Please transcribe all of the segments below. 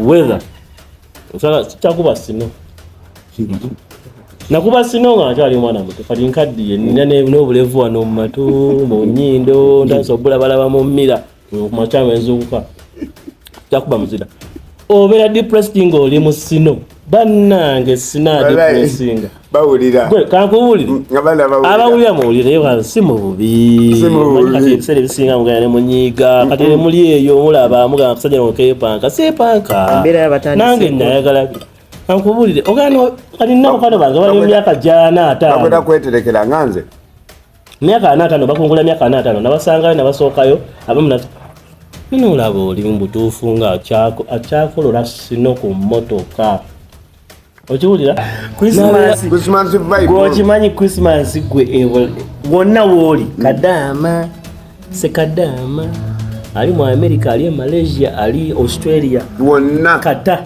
weather osala kyakuba sino nakuba sino nga akyali mwana muto kati nkaddiye nina n'obulevu wano mu matu mu nnyindo ndansa obulabalaba mu mmira ku makyama enzuukuka kyakuba muzira obeera depressed ng'oli mu sino bannange sina depressing bawulira kankubulire abawulira muwulire naye si mu bubi kati ebiseera ebisinga mugenda ne munyiiga kati ne muli eyo mulaba mugamba kasajja nokeepanka seepanka nange nayagala kankubulire ogana kati nnakukano bange bali mu myaka gyana ataano bakweta kweterekera nga nze myaka 45 bakungula myaka 45 nabasangayo nabasookayo abamu nati nino olaba oli mu butuufu nga akyakolola sino ku mmotoka okiwulira Christmas vibe gwokimanyi Christmas gwe wonna wooli Kadaama Sekadaama ali mu America ali Malaysia ali Australia wonna kata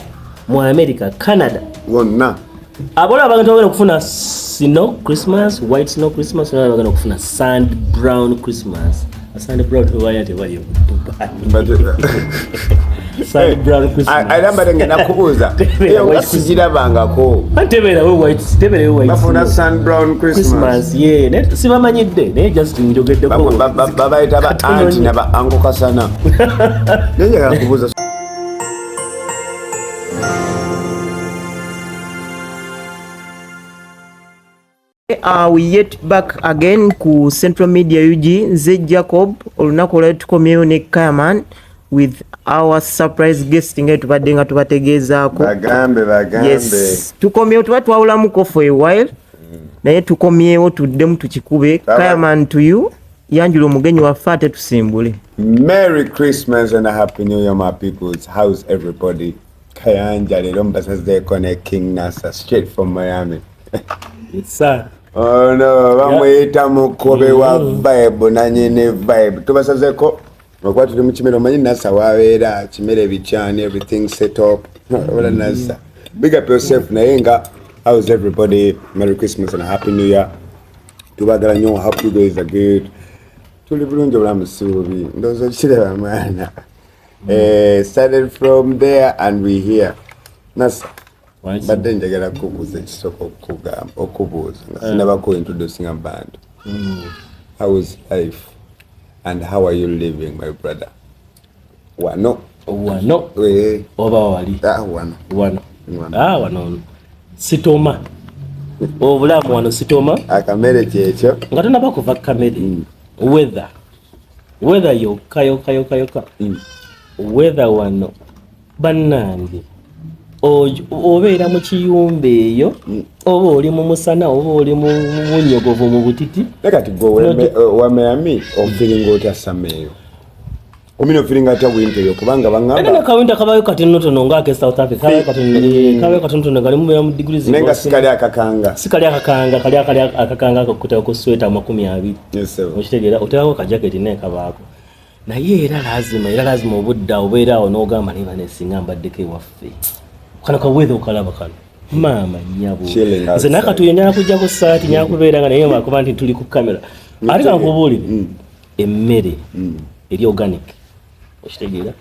mu America Canada wonna abola abantu bagenda kufuna snow Christmas white snow Christmas nabo bagenda kufuna sand brown Christmas sand brown tewali sand brown Christmas ayamba ngenda kubuuza eyo sijirabangako antebera we white bafuna sand brown Christmas ye net sibamanyidde naye just njogeddeko babayita ba anti naba ango kasana nenjagala kubuuza we yet back again ku Central Media UG Z Jacob olunaku lwe tukomyeyo ne Kayaman with our surprise guest nga tubadde nga tubategeezaako bagambe yes tukomyeyo tuba twawulamuko for a while naye tukomyewo tuddemu tukikube Kayaman to you yanjula omugenyi waffe ate tusimbule. Merry Christmas and a Happy New Year my peoples. How's everybody? Kayanja leero mbasazeeko ne King Nasa straight from Miami. Yes sir. Oh no, bamwita mukobe wa vibe na nyine vibe. Tubasazeeko okuba tuli mu kimero manyi Nasa wabeera kimere bikyani everything set up. Wala Nasa. Big up yourself naye nga how's everybody? Merry Christmas and a Happy New Year. Tubagala nnyo, hope you guys are good. Tuli bulungi obulamusuubi ndowooza okiraba mwana. Started from there and we here. Nasa badde njagala kubuuza ekisooka okubuuza nga sinabako introducing abantu. How is life and how are you living my brother? Wano oba wali wano sitoma obulamu wano sitoma akamere kyekyo nga tonaba kuva kamere weather yokka weather wano bannange obeera mu kiyumba eyo oba oli mu musana oba oli mu bunyogovu mu butiti nekati gwe wa Miami ofiringa otya sameeyo omino firinga atya winter yo kubanga bangamba ene kawinta kabayo kati notono ngake South Africa kabayo kati notono ngali mu degrees nenga sikali akakanga kali akakanga kokuta ko sweater 20 yes sir okitegera otako ka jacket ne kabako naye era lazima obudda obeera onogamba niba nesinga mbaddeke waffe kana ka weather okalaba kana mama nyabo nze nakatuyenda kujja ku saati nyakubeera nga naye bakuba nti tuli ku kamera ate kankubulire emmere eri organic okitegera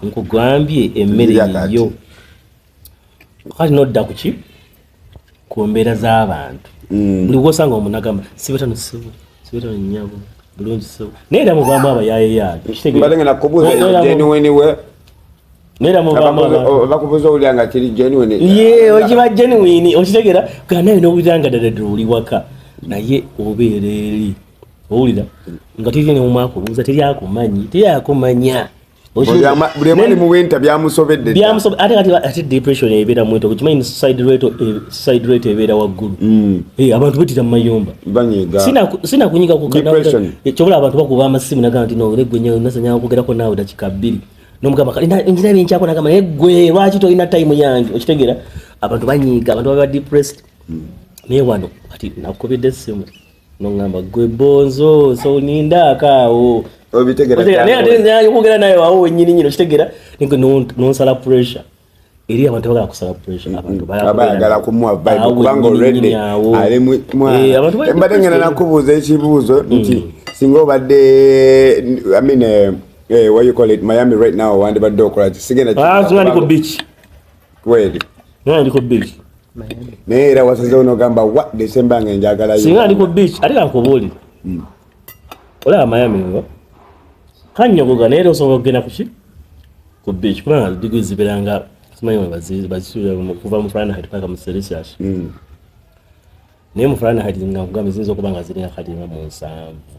nkugambye emmere yiyo kati nodda kuki ku mbeera z'abantu buli gwosanga omunagamba sibetano nyabo bulungi so naye era mubaamu abayayeyaali nera bakubuza ulyanga kiri genuine okiba genuine okitegera kana ino ubiranga dada oli waka naye obeereri owulira nga tiri omwako buuza teryakumanya buli mwali mu winter byamusobedde ate depression ebeera mwento kukimanyi side rate ebeera waggulu abantu betira mu mayumba sina kunyiga kukkyobula abantu bakuba amasimu nagamba nti nolegwe nasanyanga kugerako naawe dakika 2 nomugamba njira binkyako nagamba naye gwe lwaki tolina time yange okitegera abantu banyiga abantu baba depressed naye wano kati nakukubidde essimu nongamba gwe bonzo so nindakaawo obitegera naye wawo wenyini nyino okitegera nonsala pressure eri abantu bagala kusala pressure abantu bayagala kumuwa vibe kubanga already ali mbadde ngenda nakubuuza ekibuuzo nti singa obadde what you call it, Miami right now, wandi badde okola kisigenda singa ndiko beach kweli ndiko beach naye era wasaze onogamba wa December nga njagala yo singa ndiko beach ate kankubuli olaba Miami ngo kanyogoga naye osobola okugenda ku beach kubanga digwi ziberanga simanyi bazisula kuva mu Fahrenheit paka mu Celsius naye mu Fahrenheit nga kugamba zinzo okubanga ziringa kati nga mu 7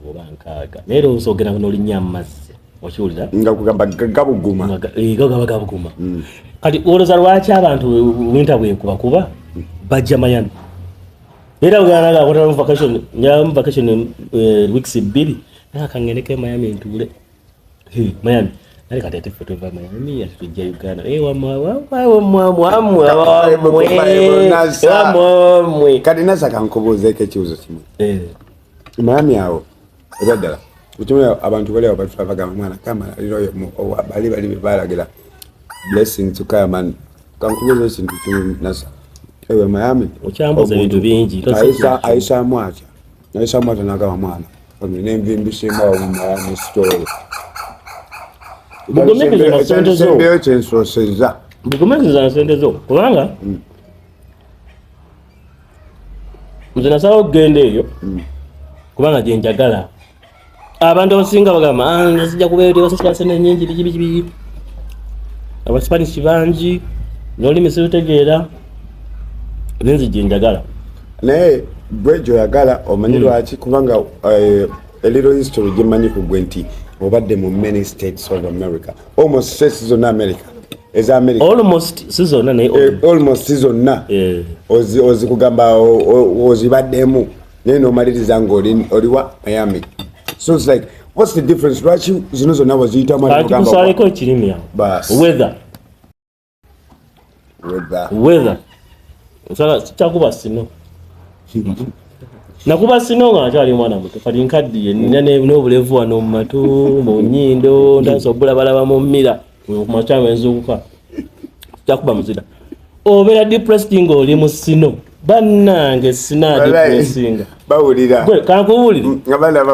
oba 6 naye osobola okugenda n'olinya mu mazzi okiwulira nga kugamba gabuguma gabuguma kati olowooza lwaki abantu winter bwekuba bajja Miami era uganaga kutala mu vacation njala mu vacation weeks 2 nakangeneke Miami ntule Miami nali katete foto va Miami yatujja Uganda wamwe kati nasa kankubuuzeeko ekibuzo kimu Miami awo ebaddala utumira abantu bali abatu abagamba mwana kamala liroyo bali balagira blessing to Kayaman kankubuuza ekintu kimu nasa ewe Miami ochambuza ebintu bingi Aisha mwacha nagaba mwana nemvimbisimba wa Miami story bugomekeza na sente zo ensoseza bugomekeza na sente zo kubanga nze nasaba okugenda eyo kubanga gye njagala abantu abasinga bagamba nzija kubeera basasula sente nyingi biki abasipanish bangi n'olimi sirutegeera nenze gye njagala naye bwejo yagala omanyi lwaki kubanga a little history gyemanyi ku gwe nti obadde mu many states of America almost states zonna America eza America almost season naye almost season na ozi kugamba ozibaddemu naye nomaliriza nga oliwa Miami so it's like what's the difference lwaki zino zonna waziyita kusaleko ekirimi weather nsala kyakuba sino nakuba sino nga akyali mwana muto kati nkaddiye nina n'obulevu wano mu matu mu nnyindo ndasobula balaba mu mmira ku makyama enzuukuka kyakuba muzira obeera depressed ng'oli mu sino bannange sina depressinga bawulira kankuwulire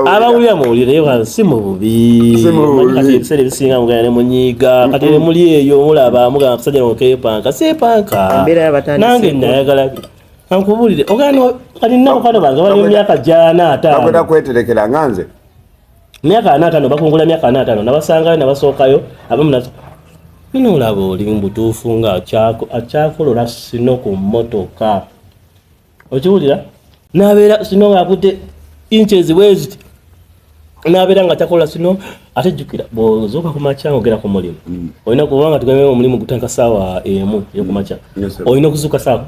abawulira muwulire naye si mu bubi kati ebiseera ebisinga mugenda ne munyiiga kati ne muli eyo mulaba mugamba kusajja nokeepanka seepanka nange nayagala kankubulire ogano kati nako kano bange bali mu myaka jana 5 bakwenda kweterekera nganze myaka 5 bakungula myaka 5 nabasangayo nabasookayo abamu nino olaba oli mbutuufu nga akyakolola sino ku mmotoka okiwulira nabeera sino ng'akutte inches bweziti nabeera nga kyakolola sino ate jjukira bw'ozooka ku makya ng'ogera ku mulimu olina kubanga tugambe omulimu gutanka saawa emu ey'okumakya olina okuzuuka saawa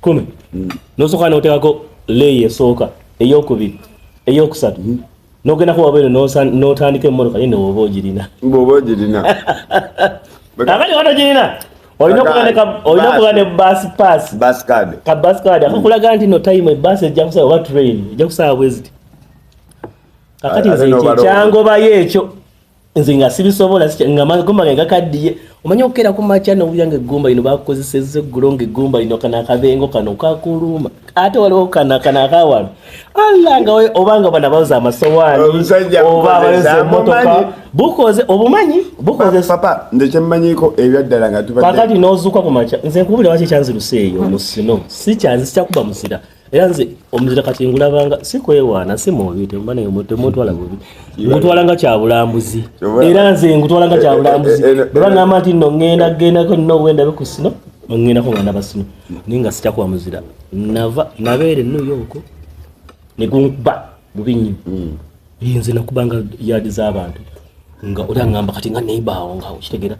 10 nosooka n'oteekako leeyi esooka ey'okubiri ey'okusatu n'ogendako wabeero n'otandika emmotoka yine bw'oba ogirina akati watogirina olina okuba ne bus card akakulaga nti no time ebbaasi ejja kusaba oba train ejja kusaba bweziti kakati nze kyangobayo ekyo nze nga sibisobola nga magomba ge gakaddiye omanyi okukeera ku makya n'owulira ng'eggumba lino bakozesezza eggulo ng'eggumba lino kana akabengo kano kakuluma ate waliwo kana akawano alla nga obanga bana bawoza amasowaani oba abayoza emmotoka bukoze obumanyi bukoze papa nze kyemmanyiko ebyaddala nga tubadde kakati n'ozuuka ku makya nze nkubulira waki ekyanziruseeyo mu sino si kyanzi sikyakuba musira era nze omuzira kati ngulabanga si kwewaana si mubi temutwala bubi ngutwala nga kyabulambuzi era nze ngutwala nga kyabulambuzi bwe ngamba nti nno ŋŋendagendako nno obwendabe ku sino ŋŋendako nga ndaba sino naye nga sikyakuba muzira nabeera New York ne gunkuba bubi nnyo nze nakubanga yaadi z'abantu nga oli aŋŋamba kati nga neighbor nga okitegeera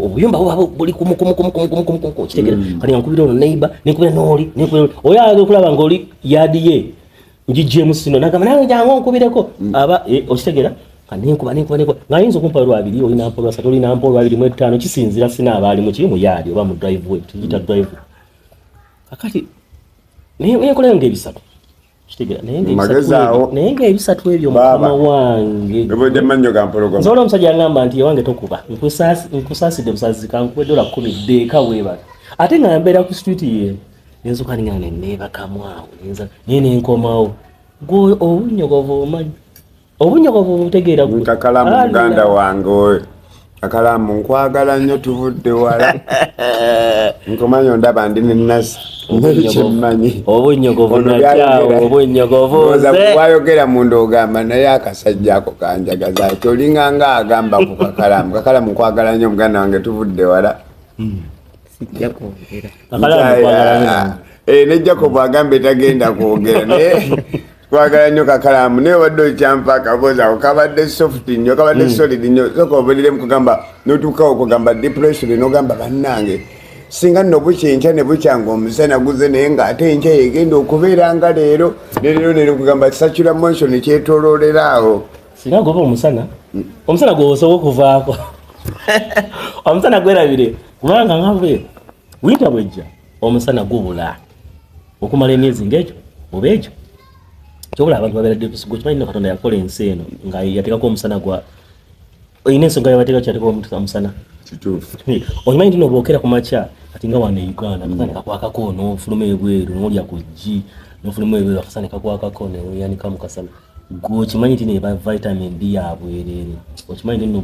obuyumba buli kumukumukumukumukumukumu okitegeera kati nga nkubira ono neighbor nenkubira n'oli oyagala okulaba ng'oli yaadi ye ngijjemu sino nagamba nange jangu onkubireko aba okitegeera kanenkuba ng'ayinza okumpa lwabiri olina mpa lwasatu olina mpa lwabiri mu 5 kisinzira sina abaali mu kiri mu yaadi oba mu driveway tuyita driveway kakati naye nkolayo ng'ebisatu naye ng'ebisatu ebyo mukama wange nsobola omusajja yagamba nti ewange tokuba nkusaasidde busazi kankuwe $10 deeka weebala ate nga mbeera ku street ye nenzuka ninga neneebakamu awo naye nenkomawo gwe obunyogovu omanyi obunyogovu butegeera kakalamu muganda wange kakalamu nkwagala nnyo tuvudde wala nkomanyi ondaba ndi nenasi kyemmanyi obunyogovu nakyawo wayogera mundu ogamba naye akasajja ako kanjagaza kyolinganga agamba ku kakalamu nkwagala nnyo muganda wange tuvudde wala nejjako bwagamba etagenda kwogera naye kwagala nnyo kakalamu naye wadde okyampa akaboozi ako kabadde soft nnyo kabadde solid nnyo soka obuliremu kugamba notuukawo kugamba depression nogamba bannange singa nno bukyenkya ne bukyanga omusana guze naye ng'ate enkya yegenda okubeera nga leero neleero kugamba kisacula motion kyetoloolerawo singa goba omusana gwosobola okuvaako omusana gwerabire kubanga ngave winta bwejja omusana gubula okumala emyezi ng'egyo oba egyo kyobula abantu babeeradde kusigo kimanyi nno Katonda yakola ensi eno nga yateekako omusana gwa olina ensonga yabateeka kyateeka omusana kituufu okimanyi nti nobookera ku makya kati nga wano e Uganda akasana kakwakako n'ofuluma ebweru n'olya ku ggi n'ofuluma ebweru akasana kakwakako neweyanika mu kasana gwokimanyi nti neba vitamin D yabwereere okimanyi nti nno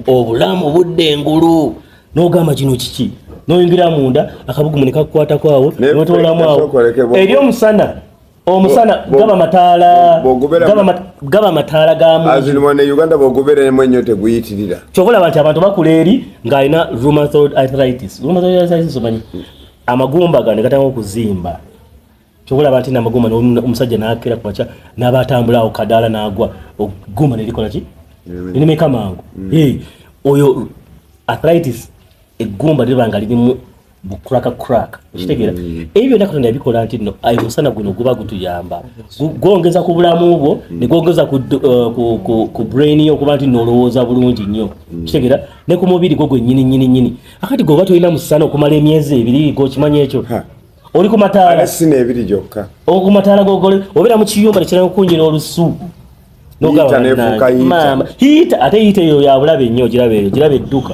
obulamu budde engulu n'ogamba kino kiki n'oyingira munda akabugumu ne kakukwatakwaawo n'otoolamu awo eri omusana gaba mataala gamu Uganda bw'ogubeeremu ennyo teguyitirira kyokulaba nti abantu bakula eri ng'alina rheumatoid arthritis omanyi amagumba ga ne gatanga okuzimba kyokulaba nti namagumba omusajja n'akera ku makya n'aba atambulawo kadaala n'agwa ogumba nerikola ki enemeka mangu oyo arthritis eggumba liba nga lirimu bukraka kitegeera ebyo byonna Katonda yabikola nti nno omusana guno guba gutuyamba gwongeza ku bulamu bwo ne gwongeza ku brain yo okuba nti nolowooza bulungi nnyo kitegeera ne ku mubiri gwo gwennyini akati gwoba tolina musana okumala emyezi ebiri gwokimanyi ekyo oli ku mataala sina ebiri gyokka ku mataala gogole obeera mu kiyumba tekirana okukunjira olusu hiita ate hiita eyo yabulabe nnyo girabe edduka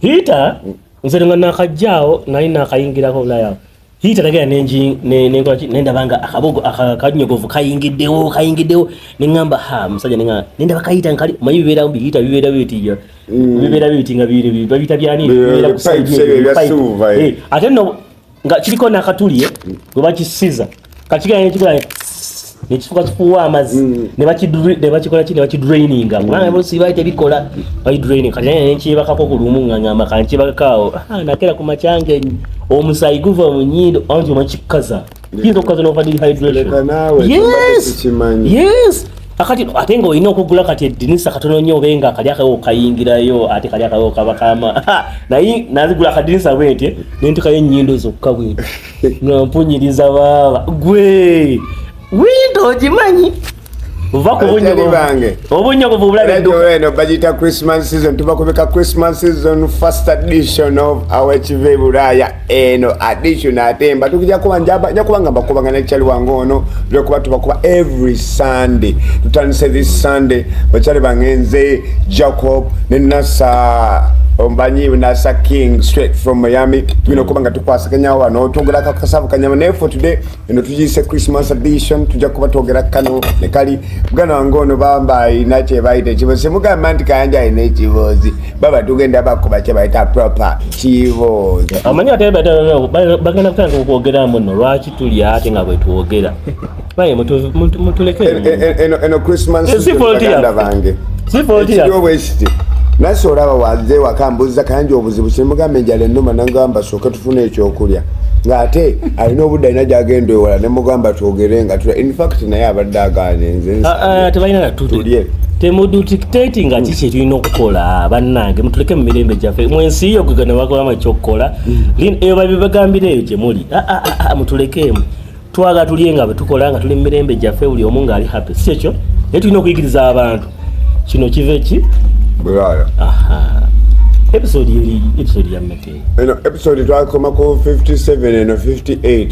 hiita nze nga nakajjaawo nali nakayingirako Bulaaya hiita nagera nenkola ki nendabanga akabogo akanyogovu kayingiddewo neŋŋamba musajja neŋŋamba nendaba kahiita nkali manyi bibeera bihiita bibeera biti nga babiyita byani ate nno nga kiriko nakatulye gwe bakisiza kakigala nekikola nekisuka kifuwa amazzi nebakikola ki nebakidraininga kubanga bosi tebikola bayidraining kati nenkibakako ku lumu ng'angamba kankibakakaawo nakera ku macyange omusayi guva mu nnyindo anti omakikaza kiyinza okukaza n'ofa dehydration yes akati ate ng'olina okugula kati eddinisa katono nnyo obe nga akali akawo okayingirayo ate kali akawo kabakama naye nazigula akadinisa bwente nentekayo ennyindo zokka bwente nampunyiriza baaba gwe winto ogimanyi uva ku obunyogovu obulabeeno bagiyita Christmas season tubakubika Christmas season first edition of our chive Bulaaya eno edition atemba tukija kubanga mbakubanga nekyali wange ono lwekuba tubakuba every Sunday tutandise this Sunday bakyali bangenze Jacob ne Nasa ombanyi Nasa King straight from Miami tulina okubanga tukwasaganya wano twogera kasavu kanyama naye for today eno tugiyise Christmas edition tujja kuba twogera kano ne kali mugana wange ono bamba ina kyebayita ekibozi semugamba nti kayanja alina ekibozi baba tugenda bakuba kyebayita proper kibozi amanyi ate bagenda kutandika okwogeramu nno lwaki tuli ate nga bwe twogera baye mutuleke eno Christmas baganda bange ekiti nasi olaba wanze wakambuza kayanja obuzibu semugamba enjala ennuma nangamba sooka tufune ekyokulya ng'ate alina obudde alina gyagenda ewala ne mugamba twogere nga tula in fact naye abadde agaanye nze tebalina natulye temudictate nga kiki etulina okukola bannange mutuleke mu mirembe gyaffe mwensi yo gwegana bakolamu ekyokukola eyo babibagambira eyo gye muli mutulekeemu twaga tulye nga bwe tukola nga tuli mu mirembe gyaffe buli omu ng'ali happy si ekyo naye tulina okuyigiriza abantu kino kiva eki Bulaaya episode ya mmeke eno episode twakoma ku 57 eno 58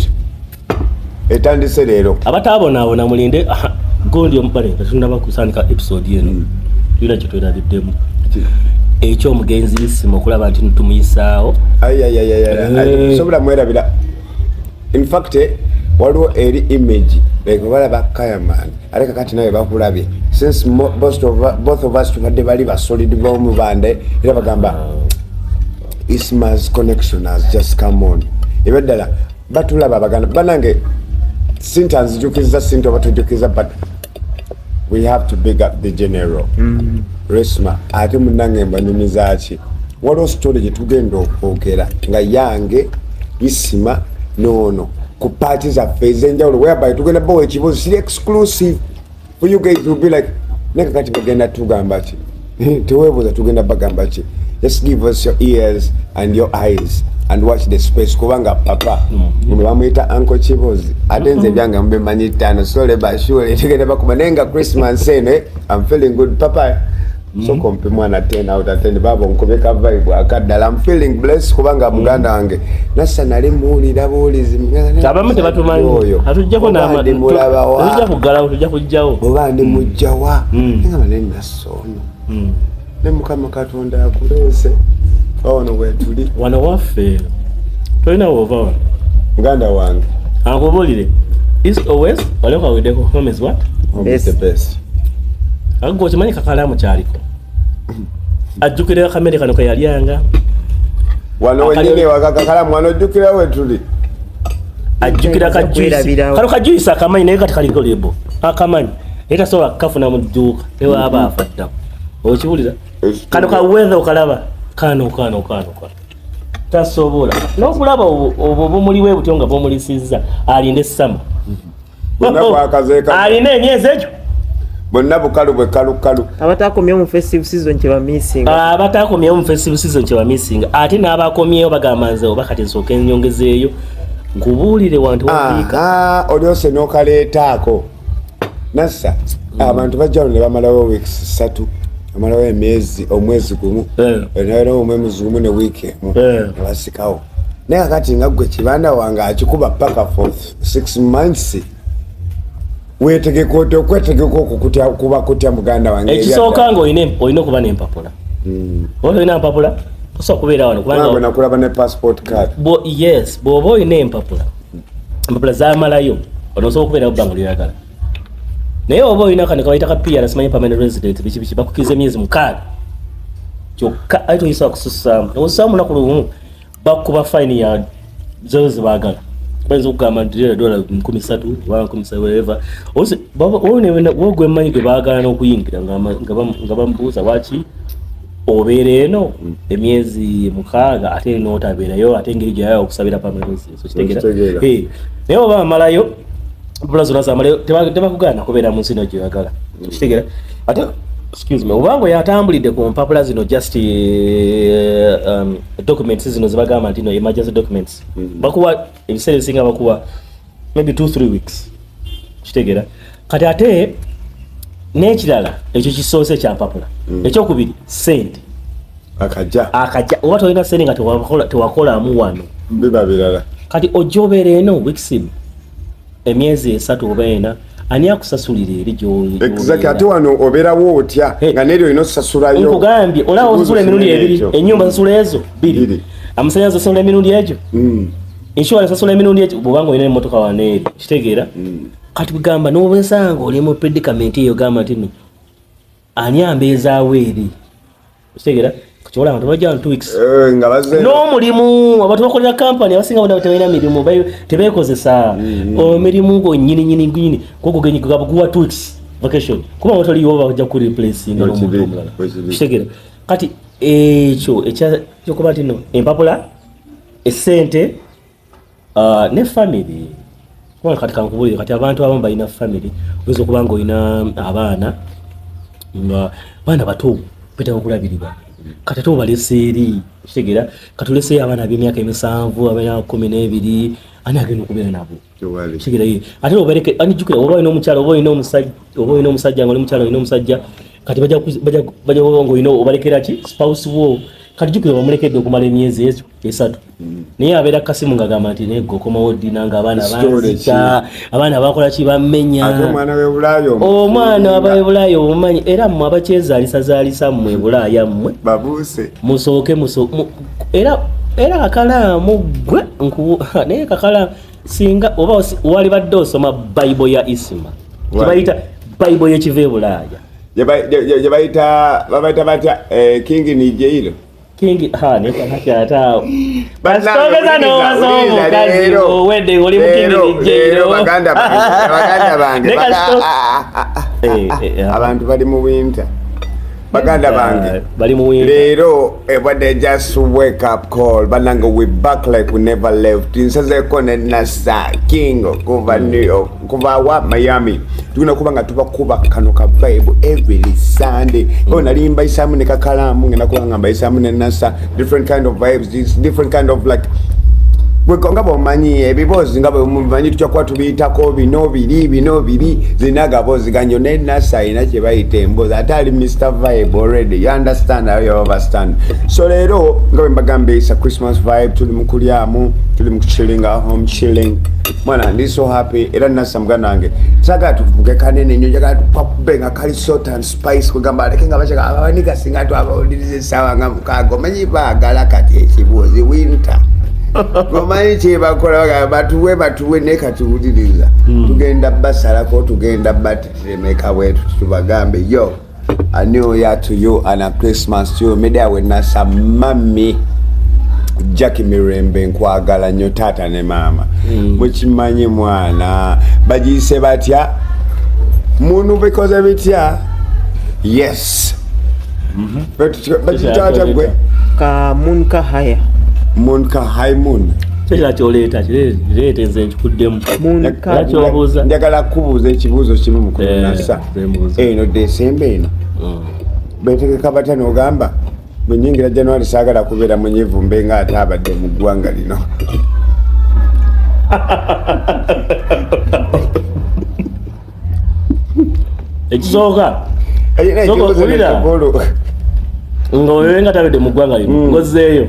etandise leero abataabonabona mulinde gondi omubale katunda bakusandika episode eno tulina kye twerabiddemu ekyomugenzi bisima okulaba nti tumuyisaawo sobola mwerabira in fact waliwo eri image like balaba Kayaman aleka kati naye bakulabye since both of us tubadde bali ba solid bomu bande era bagamba Isma's connection has just come on ebeddala batulaba baganda banange sintanzi jukiza sinto batujukiza but we have to big up the general Resma ate munange mbanyumizaaki waliwo story gye tugenda okwogera nga yange Isima no ku parties zaffe ez'enjawulo whereby tugenda bawa ekibuuzo kiri exclusive for you guys to be like neka kati bagenda tugamba ki teweebuuza tugenda bagamba ki just give us your ears and your eyes and watch the space kubanga papa bamuyita Uncle Chibozi ate nze byange mube manyi ttaano sole bashule tugenda bakuba naye nga Christmas eno I'm feeling good papa so kompe mwana 10 out of 10 babo nkubeka vibe akaddala I'm feeling blessed kubanga muganda wange nasa nali muwulira buwulizi abamu tebatumanyi atujjako tujja kugalawo tujja kujjawo oba ndi mujjawa nga nali nasono ne mukama katonda akuleese ono wetuli wano waffe tolina wova wano muganda wange akubulire is always waleka wideko home is what home is the best ago kimanyi kakalamu kyaliko ajjukira kamere kano kayalyanga wano wenyine wakakalamu wano ajjukira wetuli ajjukira kajuisi kano kajuisi akamanyi naye kati kaliko lebo akamanyi etasobola kafuna mu dduuka ewa aba afadda okiwulira kano ka weather okalaba kano tasobola n'okulaba obwo bumuliwe butyo nga bumulisizza alinde essama alina emyezi egyo bonna bukalu bwe kalukalu abatakomyewo mu festive season kye ba missing ate n'abakomyewo bagamba nze oba kati nsooka ennyongezeeyo nkubuulire wantu wafiika olyose n'okaleetaako nassa abantu bajjalo ne bamalawo weeks 3 bamalawo omwezi gumu nayo omwezi gumu ne wiiki emu basikawo naye kakati nga ggwe kibanda wange akikuba paka for 6 months wetegeka okuba kutya muganda wange ekisooka nga olina okuba n'empapula olina empapula osobola kubeera wano kubanga nakulaba ne passport card yes bw'oba olina empapula zamalayo osobola okubeerawo bbanga lyoyagala naye oba olina kano kawaita ka PR simanyi permanent resident biki bakukiza emyezi 6 kyokka ate toyisobola kusussaamu nosussaamu lunaku lumu bakuba fine ya zo zebagala bayinza okugamba nti $13 whatever wogwe emanyi gwe baagala n'okuyingira nga bamubuuza waki obeera eno emyezi 6 ate n'otabeerayo ate engeri gyayo okusabira pamkitegeera naye oba amalayo mpapula zonna zamalayo tebakugaana kubeera mu nsi ino gyeyagala kitegeera ate excuse me obanga yatambulidde ku mpapula zino just documents zino zibagamba nti no emergency documents bakuwa ebiseera ebisinga bakuwa maybe 2-3 weeks kitegeera kati ate n'ekirala ekyo kisoose kya mpapula ekyokubiri sente akaja oba tolina sente nga tewakolamu wano biba birala kati ojja obeera eno weeks emyezi 3 oba 4 ani akusasulira eri gy'oli exactly ate wano obeerawo otya nga neryo olina osasulayo nkugambye olaba osasula emirundi 2 ennyumba sasula ezo 2 amasanyalaze sasula emirundi egyo insurance sasula emirundi egyo bwobanga olina emmotoka waneeri kitegeera kati kugamba n'obwesanga oli mu predicament eyo gamba nti no ani ambeezaawo eri kitegeera kuchola abantu bajja 2 weeks nga bazze n'omulimu abantu bakolera kampani abasinga bonna tebalina mirimu tebeekozesa omirimu ngo nyini koko genyi kuwa 2 weeks vacation kuba watoli yoba bajja ku replace nga n'omuntu omulala kitegeera kati ekyo kuba nti no empapula essente ne family kwa kati kankubulire kati abantu abamu balina family oyinza okuba nga olina abaana nga baana bato peta okulabirirwa kati ate obalese eri kitegeera katulese abaana ab'emyaka 7 abaana 12 ani agenda okubeera nabo kitegeera ate obaleke anijjukira oba olina omukyala oba olina omusajja nga oli mukyala olina omusajja kati bajja nga olina obalekera ki spouse wo kati jjukira bamulekedde okumala emyezi ezo 3 naye abeera kasimu ng'agamba nti naye okomawo ddina nga abaana banzita abaana bakola ki bammenya omwana w'Abulaaya omumanyi era mmwe abakyezaalisa mmwe Bulaaya mmwe musooke era kakalaamu gwe naye singa oba wali badde osoma Bible ya Isima kibayita Bible y'ekiva Bulaaya babayita batya King ni Jairo King neka hakyataawo basitogeza n'owaza omukazi owedde oli mu King ni Jairo baganda bange abantu bali mu winter baganda bange bali mu winter leero ebwadde just wake up call bananga we back like we never left nsazeko ne nasa King kuva New York kuva wa Miami tuna kuba nga tubakuba kano ka Bible every Sunday nalimba isamu ne kakalamu ngena kuba ngamba isamu ne nasa different kind of vibes different kind of like wekonga bomanyi ebibozi nga bomanyi tukwa tubiyitako bino biri zinaga bozi ganyo ne nasa ina kye bayite embozi atali Mr Vibe already you understand how you understand so lero nga mbagambe isa Christmas vibe tuli mukulyamu tuli mukuchilling home chilling mwana ndi so happy era nasa mganange saka tuvuge kanene nyo jaga tupakubenga kali salt and spice kugamba alekenga bachaka abanika singa tu abawulirize sawa nga mukago manyi bagala kati ekibozi winter gomanyi kyebakola batuwe nekatuwuliriza tugenda basalako tugenda batiremeka bwetu tubagambe yo a new year to you and a Christmas to you media we nasa mami Jackie Mirembe nkwagala nnyo taata ne maama mukimanyi mwana bagiyise batya munu bikoze bitya yes bakitata gwe ka munka haya munka high moon kyekira kyoleeta kireete nze nkikuddemu njagala kubuuza ekibuuzo kimu mukunasa eno Desemba eno betegeka batya n'ogamba bwenyingira January saagala kubeera munyivumbe nga ate abadde mu ggwanga lino ekisooka ng'obebenga tabedde mu ggwanga lino ngozzeeyo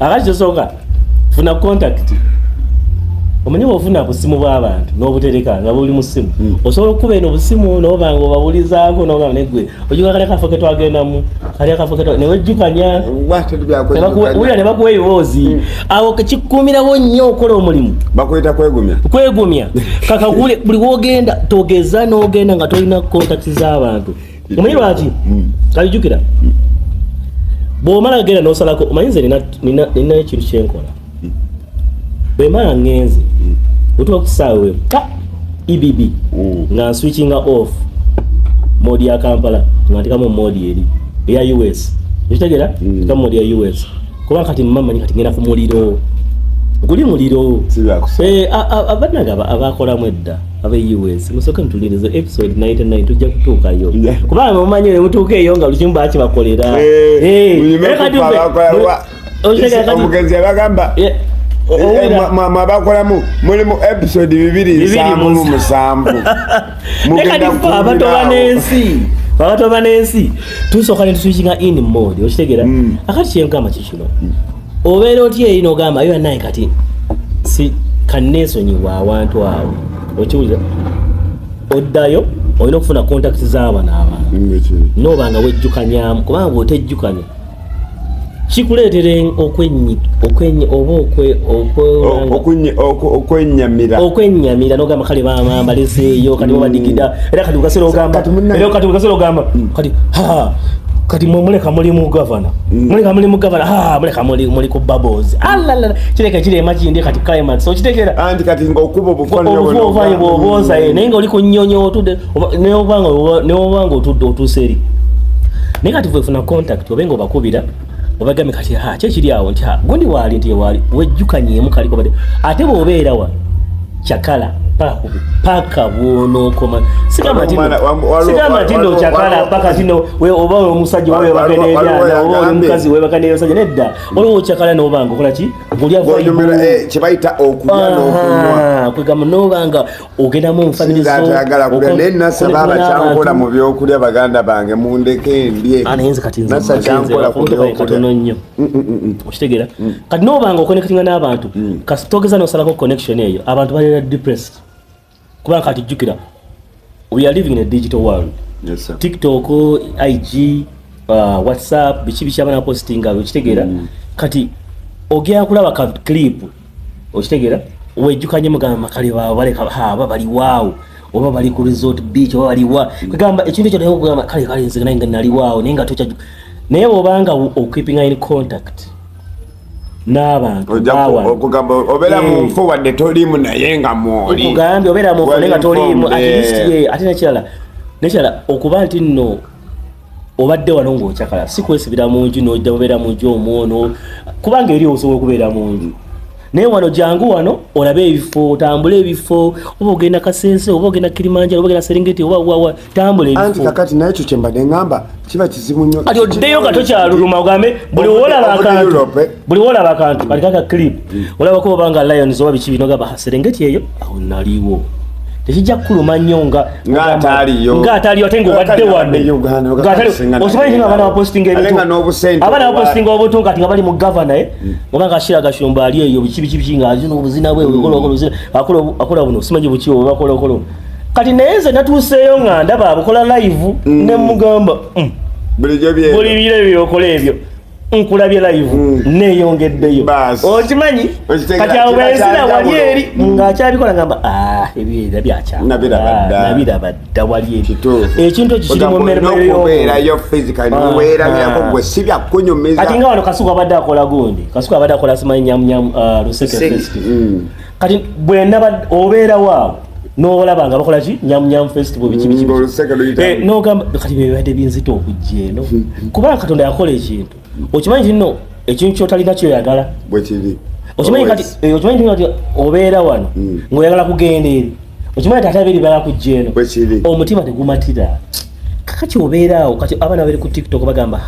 akati kyosooka funa contact omanyi bwofuna busimu bw'abantu n'obutereka nga buli mu ssimu osobola okukuba eno busimu n'obanga obabulizaako n'ogamba neggwe ojuka kali akafo ke twagendamu kali akafo ke ne wejjukanya wulira ne bakuwa ebiboozi awo kikuumirawo nnyo okola omulimu bakuyita kwegumya kaka buli wogenda togeza n'ogenda nga tolina contact z'abantu omanyi lwaki kalijjukira bw'omala genda n'osalako omanyi nze nina ekintu kyenkola bwemala ngenze otuba kusaawe EBB nga nswitchinga off modi ya Kampala nga ntikamu modi eri eya US ekitegeera ntikamu modi ya US kuba kati mmanyi kati ngenda ku muliro guli muliro abanaga abakolamu edda abe US musoke mutulirize episode 99 tujja kutuukayo kubanga mumanyi ne mutuuka eyo nga lukimu bakibakolera omugenzi abagamba mwabakolamu mulimu episode 277 abatoba n'ensi tusooka ne tuswitchinga in mode okitegeera akati kyenkama kikino obeera otya eri n'ogamba yo naye kati si kanneesonyiwa awantu awo okiwulira oddayo olina okufuna contact z'aba n'abantu n'obanga wejjukanyamu kubanga bw'otejjukanya kikuleetera okwenyamira n'ogamba kale bamamba leseeyo kati babadigida era kati ukasera ogamba kati kati muleka muli mu governor muleka muli ku bubbles kireka kirema kindi kati climax okitegeera anti kati ng'okuba obufaanyi bw'obooza naye nga oli ku nnyonyo otudde neobanga otudde otuuse eri naye kati bwefuna contact obenga obakubira obagambe kati kyekiri awo nti gundi waali nti waali wejjukanyeemu kaliko bade ate bw'obeera wa kyakala paka bwonookoma sigamba tino kyakala paka tino oba omusajja wewebaka n'ebyana oba oli mukazi wewebaka n'ebasajja nedda oliwo kyakala n'obanga okola ki kyebayita okulya n'okunywa kwegamba n'obanga ogendamu omufanirizoayagala kulya naye nasa baaba kyankola mu byokulya baganda bange mundeke ndye nasa kyankola ku byokulya nnyo okitegeera kati n'obanga okonekatinga n'abantu kasi togeza n'osalako connection eyo abantu balira depressed kubanga kati jjukira we are living in a digital world. Yes, sir. TikTok, IG, WhatsApp bichi abana postinga okitegeera kati ogera kulaba ka clip okitegeera wejjukanye mugamba makali baabo baleka aba bali waawo oba bali ku resort beach oba bali wa kugamba ekintu ekyo naye kugamba kale nze naye nga nali waawo naye nga tocha naye obanga keeping in contact n'abantu okugamba obeera mu nfu wadde toliimu naye nga mwoli okugambye obeera mu nfu naye nga toliimu at least ye ate nekirala okuba nti nno obadde wano ng'okyakala si kwesibira mu nju n'ojja obeera mu nju omwono kubanga eri osobola okubeera mu nju naye wano jangu wano olabe ebifo otambule ebifo oba ogenda Kasense oba ogenda Kilimanjaro oba ogenda Serengeti oba wawa tambule ebifo anti kakati naye ekyo kyembadde ngamba kiba kizibu nnyo ati oddeyo nga tokyaluluma ogambe buli wolaba akantu kali kaka clip olabako obanga Lions oba biki bino gamba Serengeti eyo awo naliwo tekijja kuluma nnyo nga ataliyo ate ng'obadde wano okimanyi nga abaana bapostinga abaana bapostinga obutunga ati nga bali mu gavana obanga Ashira Gashumba ali eyo biki nga azina obuzina bwe akola buno simanyi buki bwe bakola kati naye nze natuuseeyo nga ndaba abukola live ne mugamba buli bire byokola ebyo nkulabye live neyongeddeyo okimanyi kati awo benzina wali eri ng'akyabikola ngamba ebyera byakyanabirabadda wali eri ekintu ekyo kiri mu mmeremeyokubeerayo kati nga wano Kasuku abadde akola gundi Kasuku abadde akola simanyi nyamunyamu Luseke festival kati bwenaba obeera waawo n'olaba nga bakola ki nyamunyamu festival biki n'ogamba kati bibadde binzita okujja eno kubanga Katonda yakola ekintu okimanyi nno ekintu kyotalina kyoyagala bwekiri okimanyi kati obeera wano ng'oyagala kugenda eri okimanyi taata beri bala kujja eno omutima tegumatira kakati obeeraawo kati abaana bali ku TikTok bagamba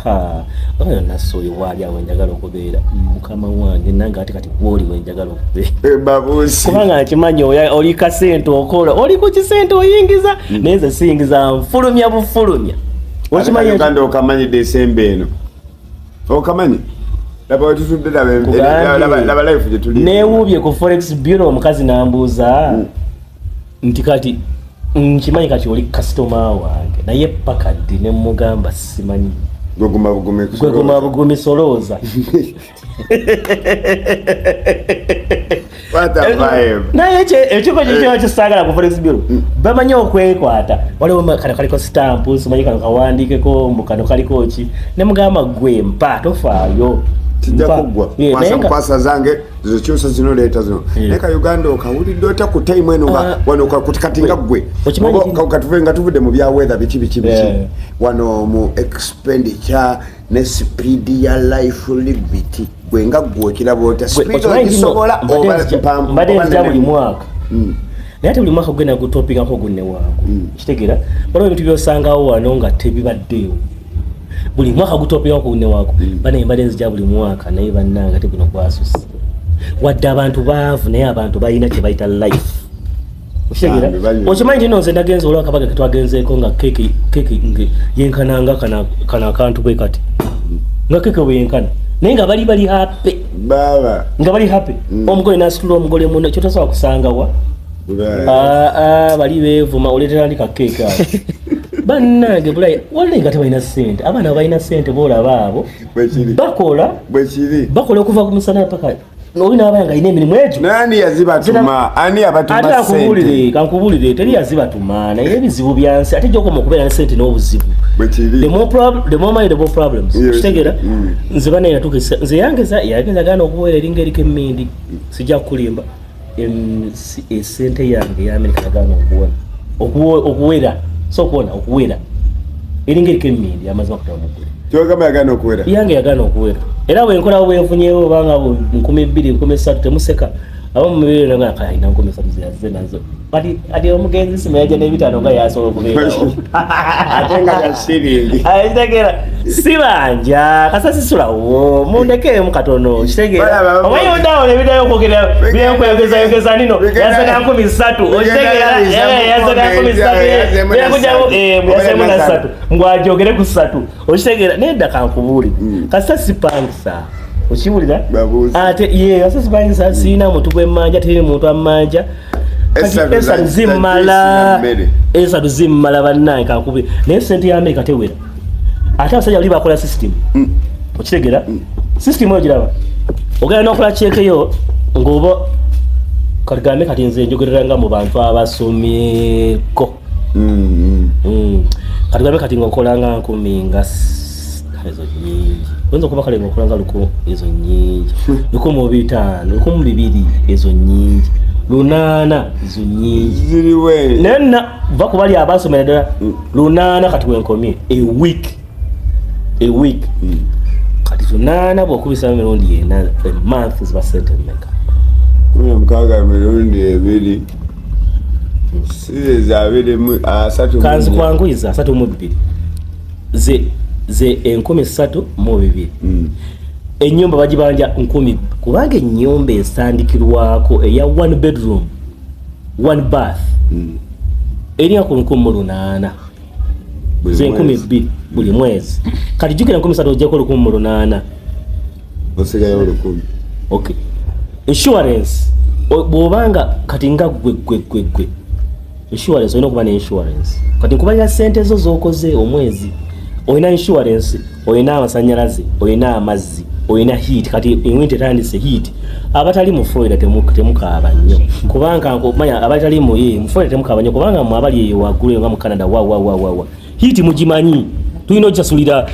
oyo nasso oyo waali awo njagala okubeera mukama wange nange ate kati gwoli wenjagala okubeera kubanga nkimanyi oli kasente okola oli ku kisente oyingiza naye nze siyingiza nfulumya bufulumya okimanyi Uganda okamanyidde esembe eno okamanyi laba tutudde laba life gye tuli neewuubye ku Forex Bureau omukazi nambuuza nti kati nkimanyi kati oli customer wange naye pakaddi ne mugamba simanyi gweguma bugumi solooza naye ekiko kyo kisaagala ku Forex Bureau bamanyi okwekwata waliwo kano kaliko stamp simanyi kano kawandiikeko mbu kano kaliko ki ne mugamba gwe mpa tofaayo kijja kuggwa kwasa zange zikyusa zino leeta zino naye ka Uganda okawulidde ota ku time eno nga wano kati nga ggwe katuve nga tuvudde mu bya weather biki wano mu expenditure ne speed ya life liberty gwe nga ggwe okiraba ota speed okisobola mbadde nzija buli mwaka naye ate buli mwaka gwena gutopingako gunne wangu kitegeera waliwo ebintu byosangawo wano nga tebibaddeyo buli mwaka gutopingako gunne wangu bane mbadde nzija buli mwaka naye bannanga te guno gwasusa wadde abantu baavu naye abantu balina kye bayita life okitegeera okimanyi nti nno nze nagenze olwa kabaga ketwagenzeeko nga keeki yenkananga kana akantu bwe kati nga keeki bwe yenkana naye nga bali happy nga bali happy omugole nasitula omugole muno ekyo tosobola kusangawa bali beevuma oleetera ndi kakeeki awo bannange Bulaaya walayi nga tebalina ssente abaana balina ssente boolaba abo bakola okuva ku musana paka oli n'abaana nga alina emirimu egyo nani yazibatuma ani abatuma ssente kankubuulire teri yazibatuma naye ebizibu byansi ate gyokoma okubeera ne ssente n'obuzibu the more money the more problems kitegeera nze bana natuuka nze yageza gaana okuweera eringa eriko emmindi sijja kukulimba essente yange y'Amerika yagaana okuwera so kuona okuwera eringa eriko emmindi amazima kutaba mugule kyogamba yagaana okuwera yange yagaana okuwera era bwenkola bwenfunyewo obanga 2,000 1,300 temuseka abamu mubiri nga kalina 3,000 ziyaze nazo ati omugenzi simu yajja n'ebitaano nga yasobola okubeerawo ate nga yasiringi kitegeera sibanja kasasisulawo mundekeemu katono kitegeera omanyi ondaawo nebidayo okwogera byenkweyogeza nino yazana 13 okitegeera yazana 13 byakujamu na 3 ngwajogere ku 3 okitegeera nedda kankubuuli kasasipangisa okiwulira ate ye asasipangisa siina muntu gwemmanja teri muntu ammanja esatu zimmala bannange kankubi naye sente ya Amerika tewera ate abasajja bali bakola system okitegeera system oyo giraba ogenda n'okola check yo ng'oba kaligambe kati nze njogerera nga mu bantu abasomyeko kaligambe kati ngokola nga 10 nga ezo nyingi wenza kuba kale ngokola nga luko ezo nyingi 15 12 ezo nyingi 8 ezo nyingi ziriwe nenna bako bali abasomera ddala 8 kati wenkomye a week kati 8 bwokubisa emirundi yena a month ziba sente mmeka 16 mirundi 2 siza 2 kanzi kwanguiza 32 ze 13 ennyumba bagibanja 10 kubanga ennyumba esandikirwako eya 1 bedroom 1 bath eriya ku 18 ze 12 buli mwezi kati jukira 13 ojjako 18 osigayo 10 okay insurance bwobanga kati nga gwe insurance olina okuba ne insurance kati nkubalira sente zo zokoze omwezi olina insurance olina amasanyalaze olina amazzi olina heat kati winter tandise heat abatali mu Florida temukaaba nnyo kubanga manya abatali mu Florida temukaaba nnyo kubanga mu abali eyo waggulu nga mu Canada wa heat mugimanyi tulina ojasulira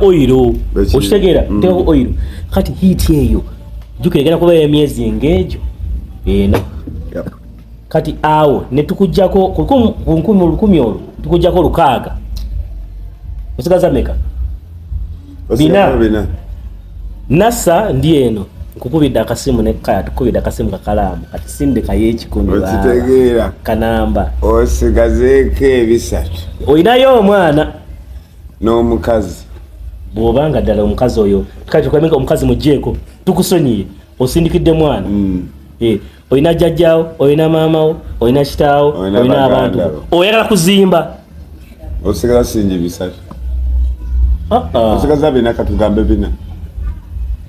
oil okitegeera teko oil kati heat eyo jukira egenda kuba emyezi ng'egyo eno kati awo ne tukujjako ku 10 olwo tukujjako 6 osigaza meka bina nasa ndi eno nkukubidde akasimu nekaya tukubidde akasimu kakalaamu kati sindika y'ekikumi okitegeera kanamba osigazeeko 3 olinayo omwana n'omukazi bw'obanga ddala omukazi oyo kati tukameka omukazi mugjeeko tukusonyiye osindikidde mwana olina jjajjaawo olina maamawo olina kitaawo olina abantu oyagala kuzimba osigaza singi 3 osigaza 4 katugambe 4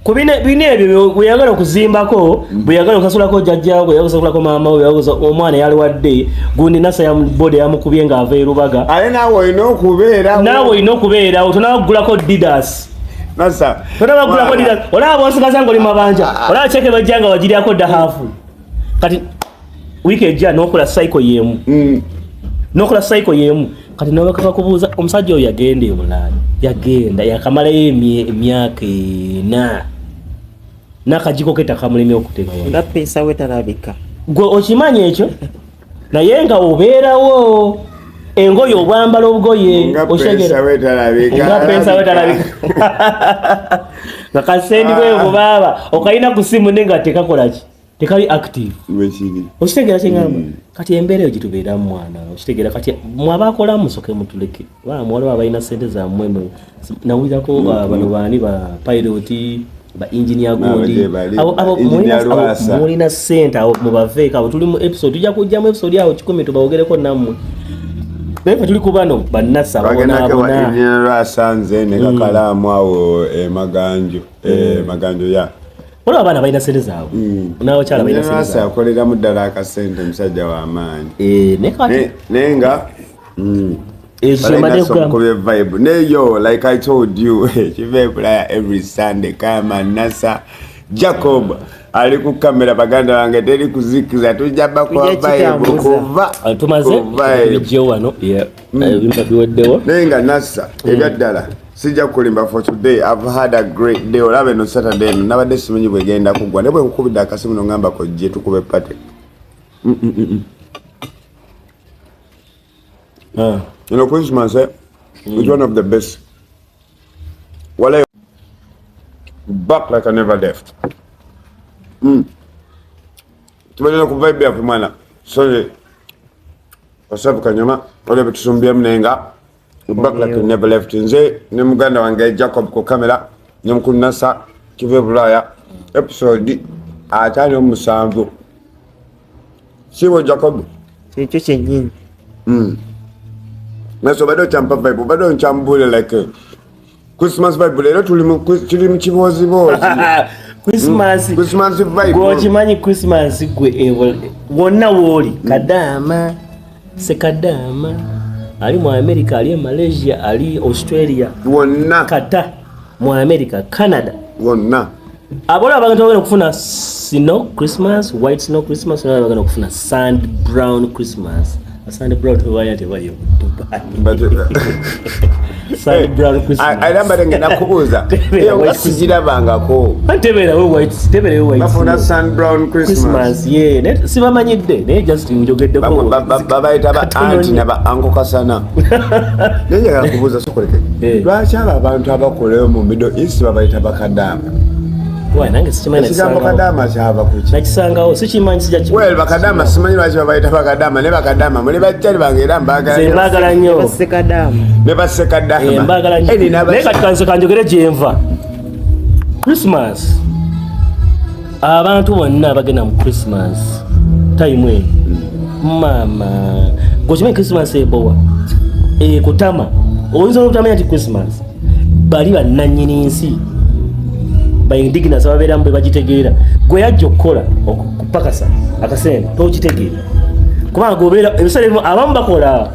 ku bina ebyo bweyagala okuzimbako bweyagala okusasulako jjajjaawo bweyagala okusasulako maamawo bweyagala omwana yaliwadde gundi nasa ya bode yamukubye ng'ava erubaga ale naawe olina okubeerawo tonabagulako didas nasa tonabagulako didas olaba bosigaza nga oli mabanja olaba cheke bajja nga wagiryako dda haafu kati wiiki ejja n'okola cycle y'emu kati nobakaka kubuuza omusajja oyo yagenda emulaani yagenda yakamalayo emyaka 4 n'akajiko ke takamulemye okuteka nga pesa wetalabika gwe okimanyi ekyo naye nga obeerawo engoye obwambala obugoye nga pesa wetalabika nga kasendi bwe baaba okalina ku simu ne nga tekakolaki tekali active okitegera kyengamba kati embeera eyo gitubeeramu mwana okitegera kati mwabakola musoke mutuleke waliwo abalina sente zammwe nawulirako bano baani ba piloti ba engineer gundi mulina sente awo mubaveeko abo tuli mu episode tujja kujjamu episode awo 10 tubawogereko nammwe naye tuli ku bano bannasa babonaabonaasanze ne kakalaamu awo maganjo ya olaba abaana balina sente zaabwe n'abakyala balina sente zaabwe akoleramu ddala akasente musajja w'amaanyi naye nga vibe neyo like I told you kive Bulaaya every Sunday kama nasa Jacob ali ku kamera baganda bange teri kuzikiza tujaba kwa vibe kuva tumaze bijjo wano bimpa biweddewo naye nga nasa ebyaddala sijja kulimba for today. I've had a great day. Olabe no Saturday nabadde simanyi bwegenda kugwa ne bwe nkukubidde akasimu nongamba ko gye tukube pate. You know, Christmas is one of the best. Wale back like I never left. Tubalina ku vibe ya mwana. So wasabu kanyama ole betusumbia mnenga. Back like I never left. Nze ne muganda wange Jacob ko kamera ne mkunasa kive Bulaaya episode atali omusanvu. Siwo Jacob. Chicho chenyini. Naso bado champa vibe bado nchambule like Christmas vibe lero tuli mu kibozi bozi. Christmas vibe. Gwo chimanyi Christmas gwe wonna woli kadama sekadama ali mu America ali Malaysia ali Australia wonna kata mu America Canada wonna abola abantu bali kufuna snow Christmas, white snow Christmas, na bagana kufuna sand brown Christmas. Sand brown tewaya tewali sand brown Christmas. Alamba ngena kubuza. Wasijira bangako. Tebera we white, tebera we white. Bafuna sand brown Christmas. Yeah, net sibamanyidde, ne just njogedde ko. Baba itaba auntie naba anko kasana. Nenye kubuza sokoleke. Lwaki abantu abakoleyo mu Middle East baba itaba kadama. Why nange sikimanyi nakisanga bakadama kyaba kuki nakisangawo sikimanyi sija kimanyi well bakadama simanyi lwaki babayita bakadama ne bakadama muli bajjali bange era mbagala nnyo basekadama ne basekadama mbagala nnyo naye kati kanze kanjogere gyenva Christmas abantu bonna bagenda mu Christmas time eno mama gokimanyi Christmas ebowa kutama oyinza okutamanya nti Christmas bali bannannyini nsi bayindigina sababeera mbe bagitegeera gwe yajja okukola okupakasa akasente tokitegeera kubanga gobeera ebisale abamu bakola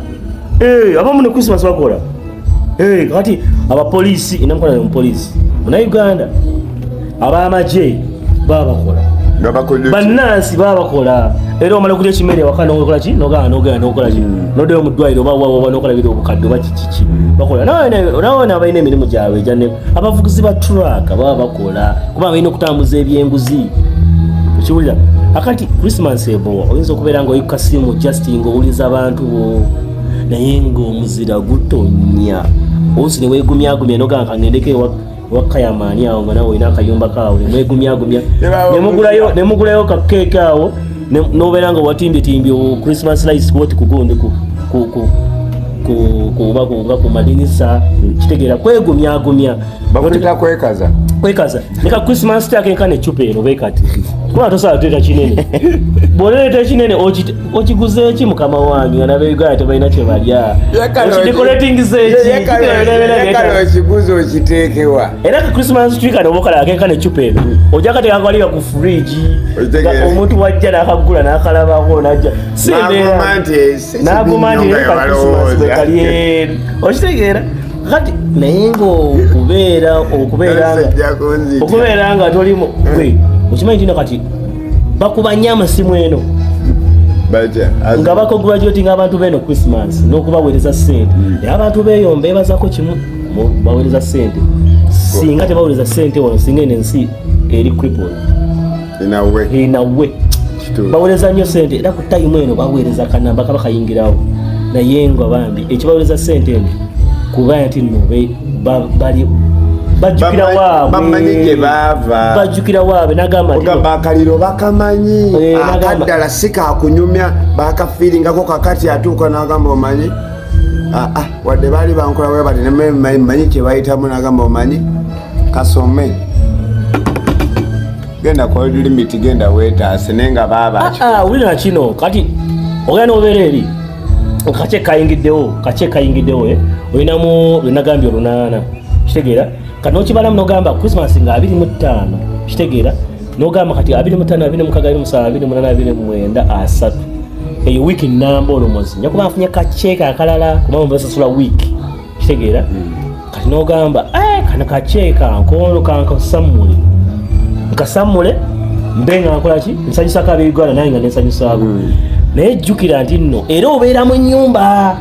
abamu ne Christmas bakola kati abapoliisi inamukola mu poliisi muna Uganda abamaje baba bakola bannansi baba bakola era omala kulya ekimere waka nokola ki nokola ki noddeyo mu ddwaliro oba nokola biri obukadde oba kiki bakola nawe abalina emirimu gyabwe ejane abavuguzi ba truck baba bakola kuba balina okutambuza ebyenguzi okiwulira akati Christmas ebowa oyinza okubeera nga oyika simu just ng'owuliza abantu bo naye ng'omuzira gutonya onsi ne weegumyagumya nogaa kangendeke wakayamaani awo nga nawe olina akayumba kaawo nemwegumyagumya nemugulayo kakeeke awo nobeera nga watimbyetimbye Christmas lights woti kugundi nga ku madinisa kitegeera kwegumyagumya bakuyita kwekaza nika Christmas takenka necupa eno bekati kuba tosobola kuteeka kinene bw'oleeta ekinene okiguza eki mukama wange nga n'abeuganda tebalina kye balya okiguza okiteekewa era ka Christmas tree kano obookala akenka necupa eno ojja kateeka kwalika ku fridge omuntu wajja n'akagula n'akalabako najja n'aguma nti ka Christmas kwekali okitegeera kati naye okubeera nga tolimu okimanyi tina kati bakuba nnyo amasimu eno nga bakogulajotinga abantu beno Christmas n'okubaweereza ssente naye abantu beeyo mbeebazako kimu baweereza ssente singa tebaweereza ssente wano singa eno ensi eri cripple inawe baweereza nnyo ssente era ku tayimu eno baweereza kanamba kaba kayingirawo naye nga bambi ekibaweereza ssente eno kuba nti nno bajjukira waabwe nagamba akaliro bakamanyi akaddala si kakunyumya bakafiiringako kakati atuuka nagamba omanyi wadde baali bankola we bati nemanyi kyebayitamu nagamba omanyi kasome genda kwa limit genda wetaase naye nga wulira kino kati ogenda obeera eri kace kayingiddewo olinamu lwenagambye olunaana kitegeera kati nokibalamu nogamba Christmas nga 25 kitegeera nogamba kati 25 26 27 28 3 eyo wiiki namba olomozi njakuba nfunye kaceeka akalala kumama mbasasula wiiki kitegeera kati nogamba kano kaceeka nkono nkasamule mbe nga nkola ki nsanyusako abeuganda naye nga nensanyusaako naye jjukira nti nno era obeera mu nnyumba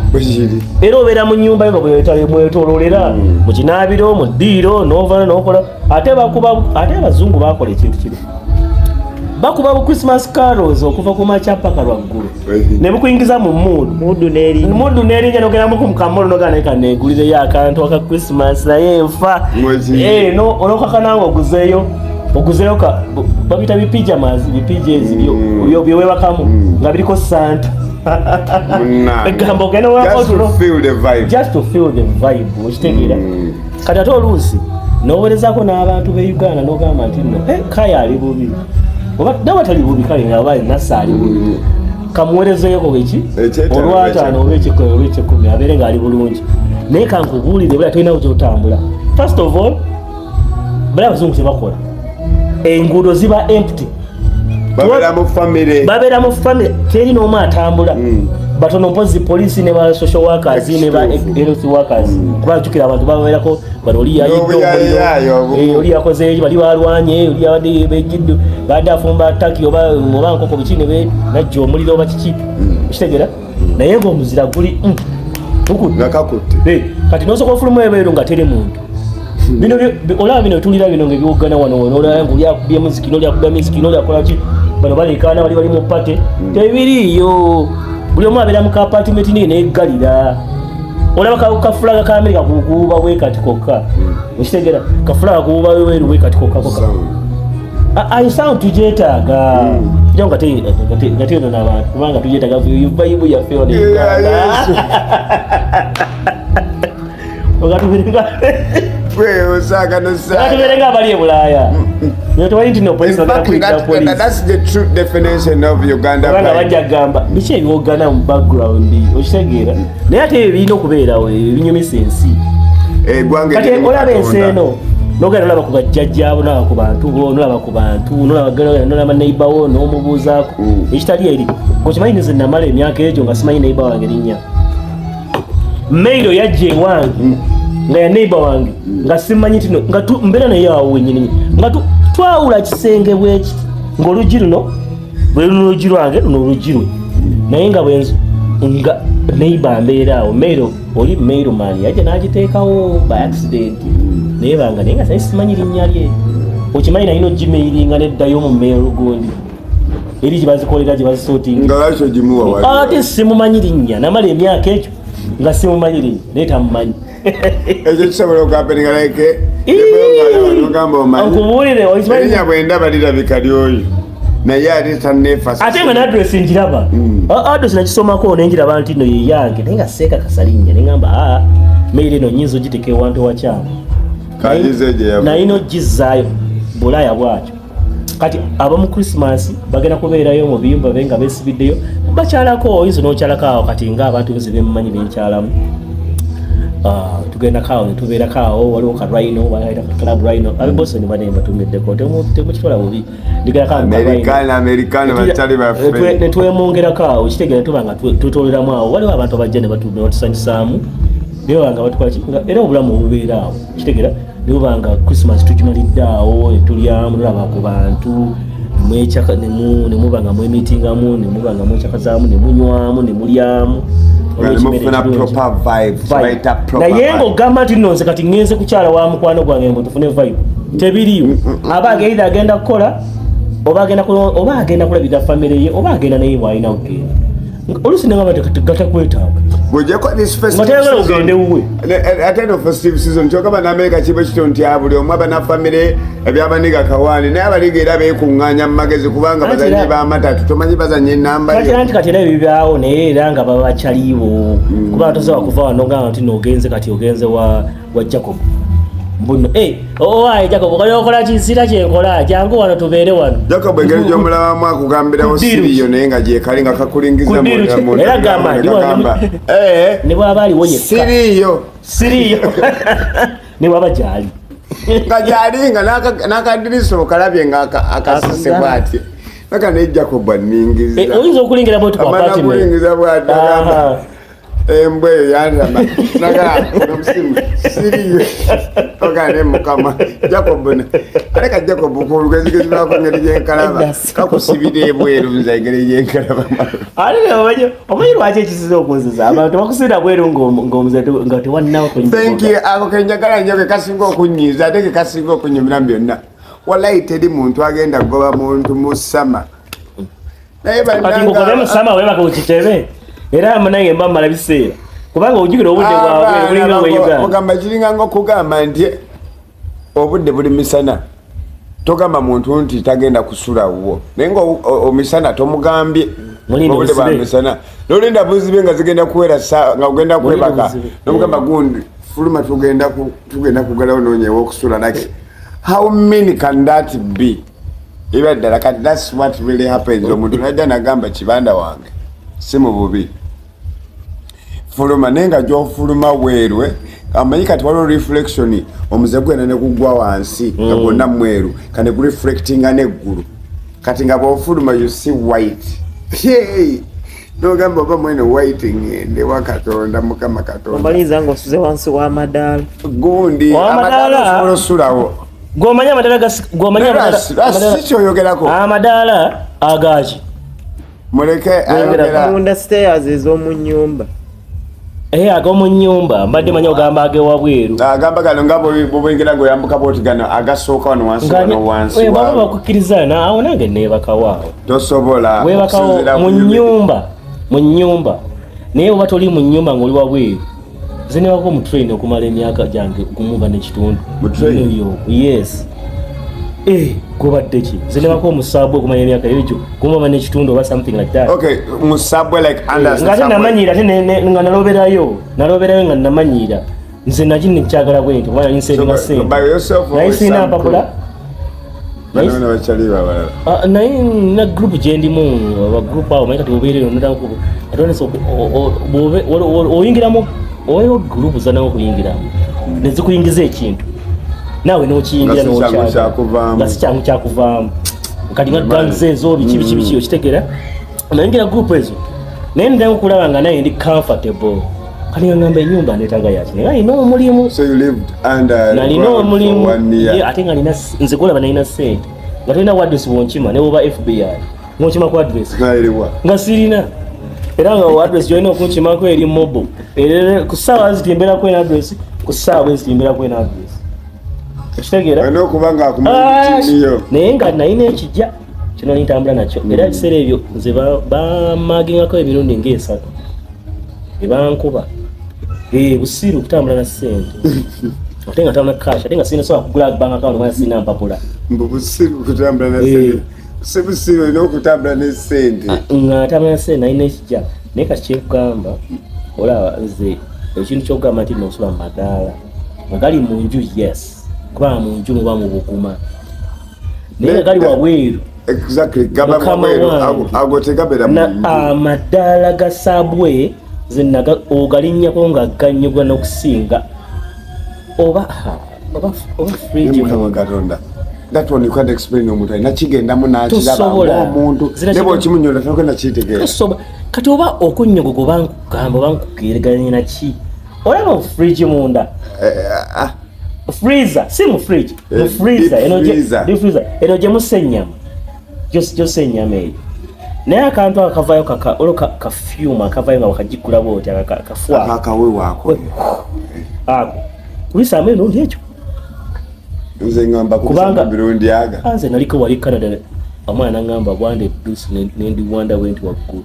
nga bwetololera mu kinaabiro mu ddiiro n'ovaana n'okola ate abazungu bakola ekintu kino bakuba bu Christmas carols okuva ku makya paka lwaggulu ne bukuyingiza mu muddu n'erinnya nogeramu ku mukamolo nogana eka neegulireyo akantu aka Christmas naye enfa olwokakananga oguzeeyo babita bipijamas byewebakamu nga biriko Santa egamba ogenda just to feel the vibe okitegeera kati ate oluusi noweerezako n'abantu be Uganda nogamba nti nno kaya ali bubi oba nawe tali bubi kale nga oba nasa ali bubi kamuweerezeyoko beki olwataano oba ekyekumi abeere nga ali bulungi naye kankubuulire bula tolinawo gyotambula first of all bali abazungu kyebakola enguudo ziba empty babeera mu family teri n'omu atambula batono mpozi police ne ba social workers ne ba health workers kuba tukira abantu bawerako baroli yayido oli yakoze bali balwanye oli abade begiddu bada fumba taki oba nkoko bikine be najjo omuliro bakiki kitegera naye ngo omuzira guli ngakakutte kati nosoka ofulumu ebero nga tere muntu bino olaba bino tulira bino ngebyogana wano olaba ngo yakubye muziki no yakubye muziki no yakola ki bano balikana bali mu pate tebiriyo buli omu abeera mu apartment nene eggalira olaba kafulaga ka America kukuba we kati kokka okitegera kafulaga kukuba we kati kokka I sound tujetaaga jonga gate no n'abantu kubanga tujetaaga vibe ya feel ni ogatubiringa osaka no saka ogatubiringa bali Bulaaya that's the true definition of Uganda banga bajagamba biche byogana mu background okitegera naye ate ebino kubeerawo ebinyumisa ensi gwange kati olaba enseno nogenda olaba ku bajjajjaabo n'olaba ku bantu bo n'olaba ku bantu n'olaba neighbor wo n'omubuuzaako ekitali eri okimanyi nze namala emyaka egyo nga simanyi neighbor wange linnya mailo yajja ewange nga ya neighbor wange nga simanyi tino nga mbeera naye awo wenyini nga twawula kisenge bwekiti ng'oluggi luno bwe luno oluggi lwange luno oluggi lwe naye nga bwenzo nga neighbor mbeera awo mailo oli mailo man yajja n'agiteekawo by accident naye banga naye nga sayi simanyi linnya lye okimanyi nalina ogimailinga neddayo mu mailo gundi eri gye bazikolera gye bazisootinga nga lwaki ogimuwa ate simumanyi linnya namala emyaka ekyo nga simumanyi linnya naye tamumanyi ekyo kisobola okuhapeninga like ogamba omanyi erinnya bwendaba lirabika lyoyo naye ate tanefasa ate nga n'adresi njiraba adresi nakisomako nenjiraba nti no yeyange naye nga seeka kasalinnya nengamba mail eno nyinza ogiteka ewantu wakyama nayina ogizaayo Bulaaya bwakyo kati abamu Christmas bagenda kubeerayo mu biyumba be nga beesibiddeyo bakyalako oyinza n'okyalako awo kati ng'abantu beze bemumanyi benkyalamu tugenda kaawo netubeera kaawo waliwo ka rhino walaita club rhino abe Boston banemba tumiddeko temukitwala bubi Americano batali baffe netwemongera kaawo kitegera tuba nga tutoleramu awo waliwo abantu abajja ne batusanyusaamu nebanga batukola era obulamu obubeera awo kitegera nebanga Christmas tukimalidde awo netulyamu nolaba ku bantu mwechaka nemubanga mwemitingamu nemubanga mwechakazaamu nemunywamu nemulyamu naye ng'ogamba nti nonse kati ngenze kukyala wa mukwano gwange mbu tufune vibe tebiriyo aba agenda agenda kukola oba agenda kulabira famire ye oba agenda naye bwalina kugenda oluusi nengamba gatakwetaaga festive season kyogamba n'Amerika kiba kityo nti buli omu aba na famire ebyabaniga kawaani naye abaliga era beekuŋŋaanya mu magezi kubanga bazanyi b'amatatu tomanyi bazanya ennamba nti kati era ebibyawo naye era nga baba bakyaliwo kubanga tosobola kuva wano ngamba nti nogenze kati ogenze wa Jacob mbuno owaye Jacob okola kisira kyenkola jangu wano tubeere wano Jacob engeri gy'omulabamu akugambirawo siriyo naye nga gyekali nga kakulingiza era gamba ne bwaba aliwo yekka siriyo ne bwaba gyali nga gyali nga n'akadirisa okalabye nga akasise bw'ati naka ne Jacob aningiza oyinza okulingira bwoti ku apartment kulingiza bw'ati agamba embwe yandama nagala omusimu siriyo ogane mukama Jacob aleka Jacob ko lugezigezi lwako ngeri yenkalaba kakusibire ebweru nzayigere yenkalaba omanyi lwaki ekisiza okunziza abantu bakusira bweru ng'omuzetu nga tewannaba thank you ako kenjagala nnyo ke kasinga okunyiza ate ke kasinga okunyumira byonna wallahi teri muntu agenda kugoba muntu musama naye bannanga musama webaka ukitebe era amanange mba mala biseera kubanga ojukira obudde bwabwe bulinga bwe Uganda ogamba kiringa ng'okugamba nti obudde buli misana togamba muntu nti tagenda kusula wo naye nga omisana tomugambye obudde bwa misana n'olinda buzibe nga zigenda kuwera nga ogenda kwebaka nomugamba gundi fuluma tugenda kugalawo noonyewo okusula nake how many can that be iba ddala kati that's what really happens omuntu najja nagamba kibanda wange si mu bubi fuluma nenga gy'ofuluma weerwe amanyi kati waliwo reflection omuze gwena ne kugwa wansi nga gwonna mweru kane ku reflectinga n'eggulu kati nga bw'ofuluma you see white nogamba oba mwene waiting ende wakatonda mukama katonda omaliza ngo suze wansi wa madala gundi amadala osulawo gomanya amadala sikyoyogerako amadala agaji muleke munda stairs ez'omunyumba ag'omunyumba mbadde manya ogamba agewabweru agamba gano nga bwobwengera ng'oyambuka bwoti gano agasooka wano wansi baba bakukkiriza naawo nange neebakawaawo tosobola weebakawo mu nyumba naye oba toli mu nyumba ng'oli wabweru zinewako mu train okumala emyaka gyange okumuva n'ekitundu yes gobadde ki zinewako omusaabu okumanya emyaka ekyo kumuva n'ekitundu oba something like that musabwe like nga tenamanyira nga naloberayo nga namanyira nze naki nekyagala bwenti kubanga ninseeringa sente naye sirina mpapula naye na group gyendimu abagroup awo manyi kati obeereyo oyingiramu oweho group zanao okuyingiramu nezikuyingiza ekintu naawe nokiyingira nga si kyangu kyakuvaamu kati nga gangs ezo biki okitegera nayingira group ezo naye ndangu okulaba nga naye ndi comfortable kati nga ngamba enyumba netaga yaki naye alina omulimu nalina omulimu ate nga nze kulaba nalina sente nga tolina wadress bwonkima newoba FBI ngonkima ku adress nga sirina era nga adress gyolina okunkimako eri mobo ku ssaawa zitimberako en adress ku ssaawa ezitimberako en adress ekitegeera naye nga nalina ekijja kino nintambula nakyo era ebiseera ebyo nze bamagingako emirundi ng'esatu ebankuba busiru kutambula na sente ate nga tamuna cash ate nga sirina sobola kugula bank account mwana sirina mpapula busiru kutambula na sente sebusiru olina okutambula ne sente nga tambula na sente nalina ekijja naye kati kyekugamba olaba nze ekintu kyokugamba nti nosula mu madaala nga gali mu nju yes kubanga mu nju muba mu buguma naye nga gali wabweru amadaala ga sabwe zenaga ogalinnyako nga ganyugwa n'okusinga oba fridge katonda that one you can't explain omuntu alina kigendamu n'akiraba omuntu ne bw'okimunyola togenda kitegeera kati oba okunnyogoga oba nkugamba oba nkugereganye naki olaba mu fridge munda freezer si mu fridge mu freezer eno gye mussa ennyama gyose ennyama eyo naye akantu akavayo kafyuma akavayo nga wakagikula bwoti akawewaako ako kubisaamu emirundi ekyo nze ngamba kubanga mirundi aga nze naliko wali Canada omwana nangamba bwande dusi nendiwanda bwenti waggulu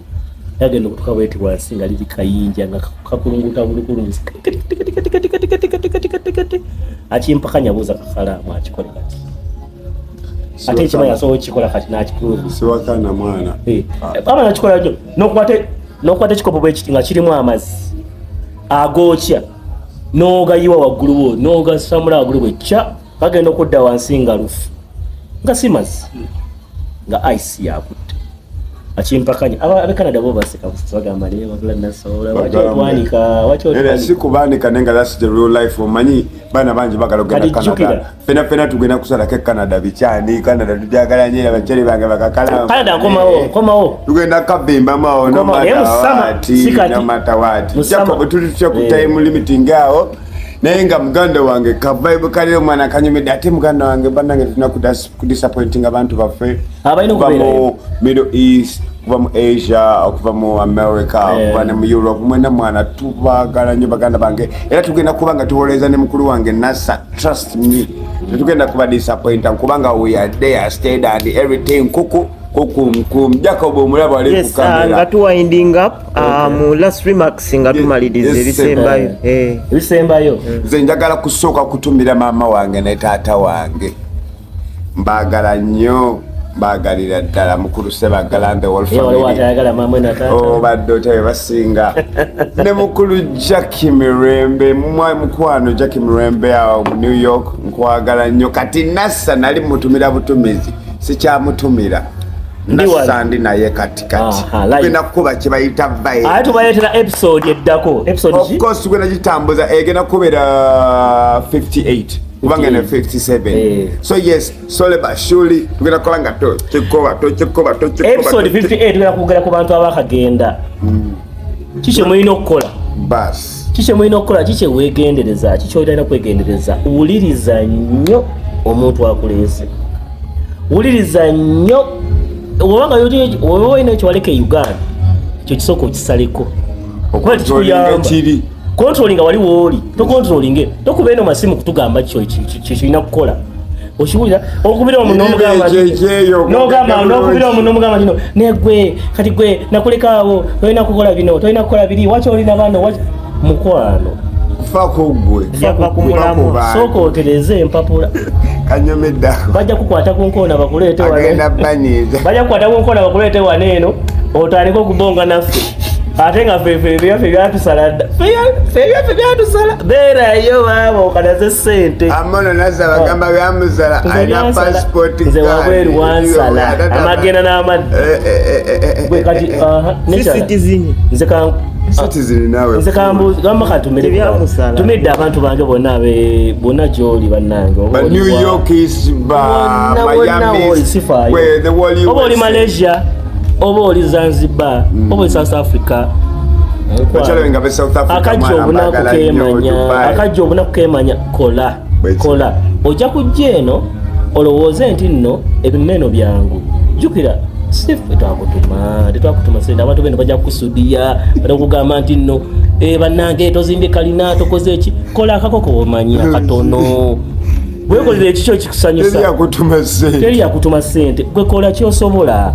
yagenda okutuka bwenti wansi nga liri kayinja nga kakulunguta bulukulunguzi akimpakanya buuza kakalaamu akikole kati ate ekimanyi asobola okukikola kati n'akikuuza siwakana mwana ama nakikola jo n'okukwata ekikopo bwekiti nga kirimu amazzi agookya n'ogayiwa waggulu wo n'ogasamula waggulu bwe kya bagenda okudda wansi nga lufu nga si mazzi nga ice yakutte akimpakanya abekanada bo baseka bagamba naye wabula nasobola wakyotwanika si kubaanika naye nga that's the real life omanyi baana bangi bagala okugenda Canada fena tugenda kusalako e Canada bikyani Canada tugyagala nyo abakyali bange bakakalaamu komawo tugenda kabimbamu nomatawati jakob tuli tutya ku time limiting awo naye nga muganda wange kavaibu kalire omwana akanyumidde ate muganda wange bannange tulina kudisappointing abantu baffe kuva mu Middle East kuva mu Asia okuva mu America okuva ne mu Europe mwena mwana tubagala nnyo baganda bange era tugenda kuba nga tuwoleeza ne mukulu wange Nasa trust me tetugenda kuba disappointing kubanga we are there stayed and everything kuku Jacob omulaba wali ku kamera nga tuwinding up mu last remarks nga tumaliriza ebisembayo nze njagala kusooka kutumira maama wange ne taata wange mbagala nnyo mbagalira ddala mukulu Sebagalande obadde otabe basinga ne mukulu Jackie Mirembe mukwano Jackie Mirembe awo mu New York nkwagala nnyo kati Nasa nali mutumira butumizi sikyamutumira nasandi naye katikati genda kukuba kye bayita vibe ate tubayetera episode eddako of course gwena gitambuza egenda kubeera 58 kubanga ne 57 so yes sole bashuli tugenda kukola nga tokikoba episode 58 tugenda kugera ku bantu abakagenda kiki mulina okukola bas kiki mulina okukola kiki weegendereza kiki olina kwegendereza wuliriza nnyo omuntu akuleese wuliriza nnyo obanga oba olina ekiwaleka e Uganda ekyo kisooka okisaleko okuba tikikuyamba controlling wali wooli tocontrolling tokuba eno masimu kutugamba kirina kukola okiwulira okubira omuntu n'omugamba kino negwe kati gwe nakulekaawo tolina kukola bino tolina kukola biri waki olina bano mukwano sooka otereze empapula kanyomedda bajja kukwata ku nkoona bakuleete wano eno otandika okubonga naffe ate nga ffe byatusala dda ffe byatusala beerayo baaba okanaze ssente amono nazza bagamba byamuzala alina passport nze wabweru wansala amagenda n'amaddi gwe kati nze gamba katumidde abantu bange bonna gyoli bannange oba oli Malaysia oba oli Zanzibar oba oli South Africa akajja obunaku kemanya kola ojja kujja eno olowooze nti nno ebineno byangu jjukira siffe tetwakutuma sente abantu beno bajja kukusudiya bakugamba nti nno bannange tozimbye kalina tokoze eki kola akakoko omanyi akatono wekolera ekikyo kikusanyusa teri yakutuma sente gwekola kyosobola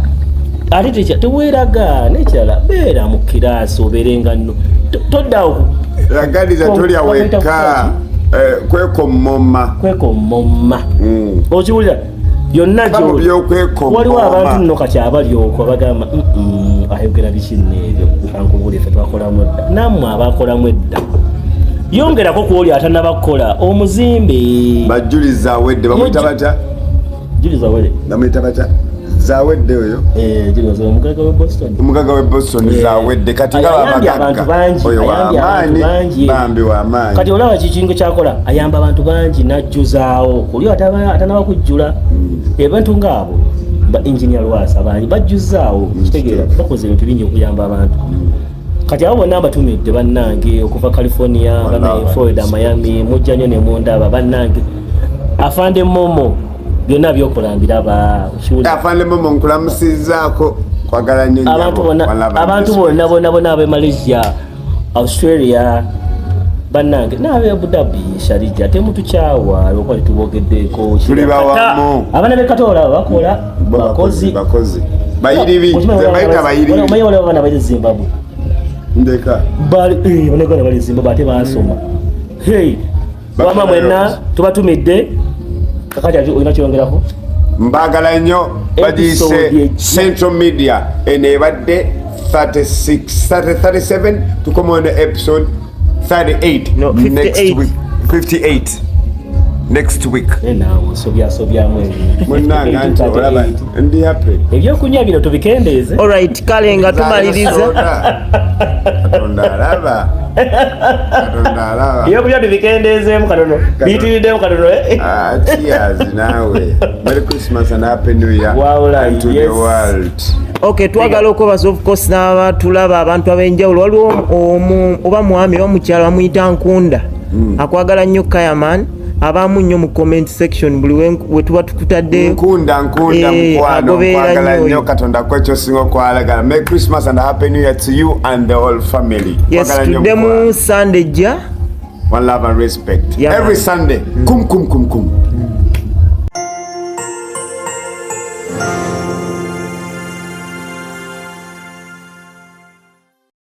ate teweeraga nekirala beera mu kiraasi obeerenga nno toddawo yaganiza tolya wekka kwekomoma okiwulira byonna waliwo abantu nno kati abalyoko bagamba ayogera bikinna ebyo ankubula ffe twakolamu edda nammwe abakolamu edda yongerako ku oli atanabakola omuzimbe bajuliza awedde bamuyita batya juliza awedde bamuyita batya zawedde oyo omugaga we Boston zawedde kati oyo wamaanyi bambi wamaanyi kati olaba kikingo kyakola ayamba abantu bangi najjuzaawo kuli atanaba kujjula abantu ngaabo ba engineer lwasa bangi bajjuzaawo kitegeera bakoze ebintu bingi okuyamba abantu kati abo bonna batumidde bannange okuva California bana Florida Miami mujja nnyo ne mundaba bannange afande momo byonna byokola mbiraba afande momo nkulamusizaako kwagala nnyo abantu bonna abe Malaysia Australia bannange naabe Abu Dhabi Sharjah temutukyawa olwokuba tetubogeddeeko tuli bawamu abaana bekatola bakola bakozi bayiribi bayita bayiribi omanyi waliwo abaana bali Zimbabwe ndeka banegana bali Zimbabwe ate basoma wama mwenna tubatumidde kakati olina kyongerako mbagala nnyo bagiyise Central Media eno ebadde 37 tukoma on episode 38 No, 58. next week 58 next week munanga nti olaba ndi happy ebyokunywa bino tubikendeeze alright kale nga tumaliriza Katonda alaba ebyokunywa tubikendeezeemu katono biyitiriddemu katono cheers nawe Merry Christmas and Happy New Year Wabula, to the yes. world. okay twagala okwebaza of course n'abatulaba abantu ab'enjawulo waliwo oba mwami oba mukyala bamuyita Nkunda akwagala nnyo Kayaman abamu nnyo mu comment section buli we tuba tukutadde nkunda mukwano nkwagala nnyo Katonda kwekyo singa okwalagala. Merry Christmas and Happy New Year to you and the whole family. Yes, tuddemu Sunday ja one love and respect yeah, every Sunday kum